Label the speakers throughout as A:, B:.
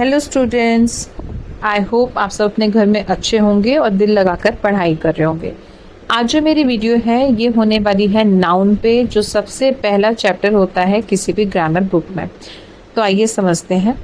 A: Hello students, I hope आप सब अपने घर में अच्छे होंगे और दिल लगाकर पढ़ाई कर रहे होंगे। आज जो मेरी वीडियो है ये होने वाली है नाउन पे, जो सबसे पहला चैप्टर होता है किसी भी ग्रामर बुक में। तो आइए समझते हैं।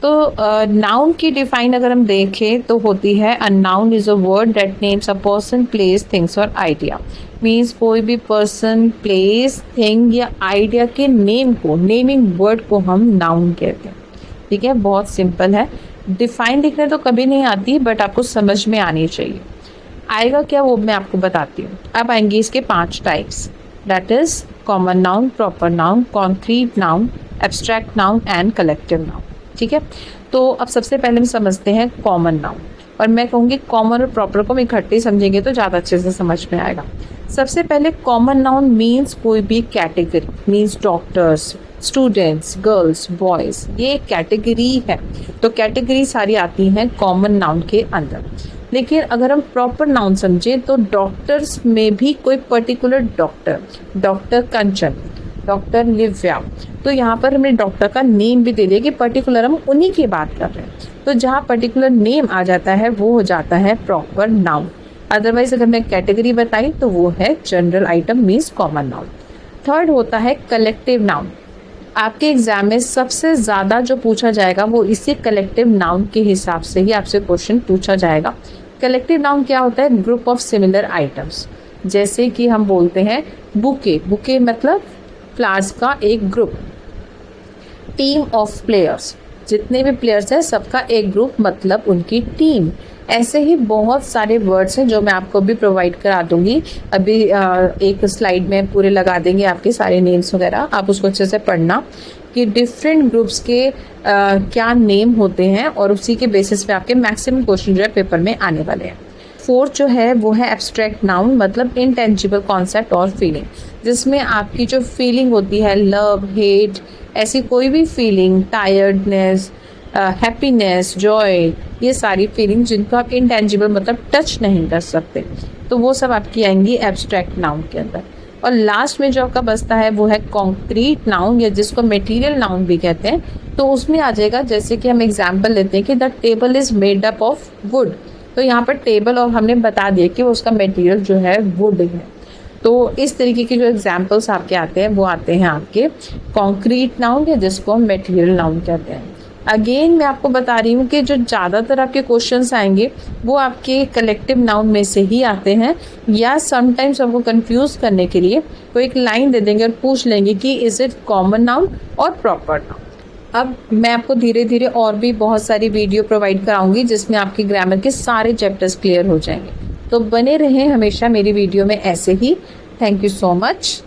A: तो नाउन की डिफाइन अगर हम देखें तो होती है a noun is a word that names a person, place, things और आइडिया। मीन्स कोई भी पर्सन, प्लेस, थिंग या आइडिया के नेम को, नेमिंग वर्ड को हम नाउन कहते हैं। ठीक है, बहुत सिंपल है। डिफाइन लिखने तो कभी नहीं आती, बट आपको समझ में आनी चाहिए। आएगा क्या वो मैं आपको बताती हूँ। अब आएंगे इसके 5 types, that is common noun, proper noun, concrete noun, abstract noun and collective noun. ठीक है, तो अब सबसे पहले हम समझते हैं कॉमन नाउन, और मैं कहूँगी कॉमन और प्रॉपर को हम इकट्ठे समझेंगे तो ज़्यादा अच्छे से समझ में आएगा। सबसे पहले कॉमन नाउन मीन्स कोई भी category, means doctors, students, girls, boys, ये कैटेगरी है। तो कैटेगरी सारी आती हैं कॉमन नाउन के अंदर। लेकिन अगर हम प्रॉपर नाउन समझें तो डॉक्टर्स में भी कोई पर्टिकुलर डॉक्टर कंचन, डॉक्टर लिव्या, तो यहाँ पर हमने डॉक्टर का नेम भी दे दिया कि पर्टिकुलर हम उन्हीं की बात कर रहे हैं। तो जहाँ पर्टिकुलर नेम आ जाता है वो हो जाता है प्रॉपर नाउन। अदरवाइज अगर मैं कैटेगरी बताई तो वो है general item, means common noun. Third होता है कलेक्टिव नाउन। आपके एग्जाम में सबसे ज़्यादा जो पूछा जाएगा वो इसी कलेक्टिव नाउन के हिसाब से ही आपसे क्वेश्चन पूछा जाएगा। कलेक्टिव नाउन क्या होता है? Group of similar items. जैसे कि हम बोलते हैं बुके, बुके मतलब फ्लावर्स का एक ग्रुप। टीम ऑफ प्लेयर्स, जितने भी प्लेयर्स हैं सबका एक ग्रुप मतलब उनकी टीम। ऐसे ही बहुत सारे वर्ड्स हैं जो मैं आपको भी प्रोवाइड करा दूंगी। अभी एक स्लाइड में पूरे लगा देंगे आपके सारे नेम्स वगैरह, आप उसको अच्छे से पढ़ना कि डिफरेंट ग्रुप्स के क्या नेम होते हैं, और उसी के बेसिस पे आपके मैक्सिमम क्वेश्चन जो है पेपर में आने वाले हैं। फोर्थ जो है वो है एब्स्ट्रैक्ट नाउन, मतलब इनटेंजिबल कॉन्सेप्ट और फीलिंग, जिसमें आपकी जो फीलिंग होती है, लव, हेट, ऐसी कोई भी फीलिंग, टायर्डनेस, हैप्पीनेस, जॉय, ये सारी फीलिंग जिनको आप इनटेंजिबल मतलब टच नहीं कर सकते, तो वो सब आपकी आएंगी एब्स्ट्रैक्ट नाउन के अंदर। और लास्ट में जो आपका बचता है वो है कॉन्क्रीट नाउन, या जिसको मटेरियल नाउन भी कहते हैं। तो उसमें आ जाएगा, जैसे कि हम एग्जाम्पल लेते हैं कि the table is made up of would, तो यहाँ पर टेबल और हमने बता दिया कि उसका मटेरियल जो है वुड है। तो इस तरीके के जो एग्जाम्पल्स आपके आते हैं वो आते हैं आपके कॉन्क्रीट नाउन, या जिसको हम मटेरियल नाउन कहते हैं। अगेन मैं आपको बता रही हूँ कि जो ज़्यादातर आपके क्वेश्चंस आएंगे वो आपके कलेक्टिव नाउन में से ही आते हैं, या समटाइम्स आपको कंफ्यूज करने के लिए वो एक लाइन दे देंगे और पूछ लेंगे कि इज इट कॉमन नाउन और प्रॉपर नाउन। अब मैं आपको धीरे धीरे और भी बहुत सारी वीडियो प्रोवाइड कराऊंगी जिसमें आपके ग्रामर के सारे चैप्टर्स क्लियर हो जाएंगे। तो बने रहें हमेशा मेरी वीडियो में ऐसे ही। Thank you so much.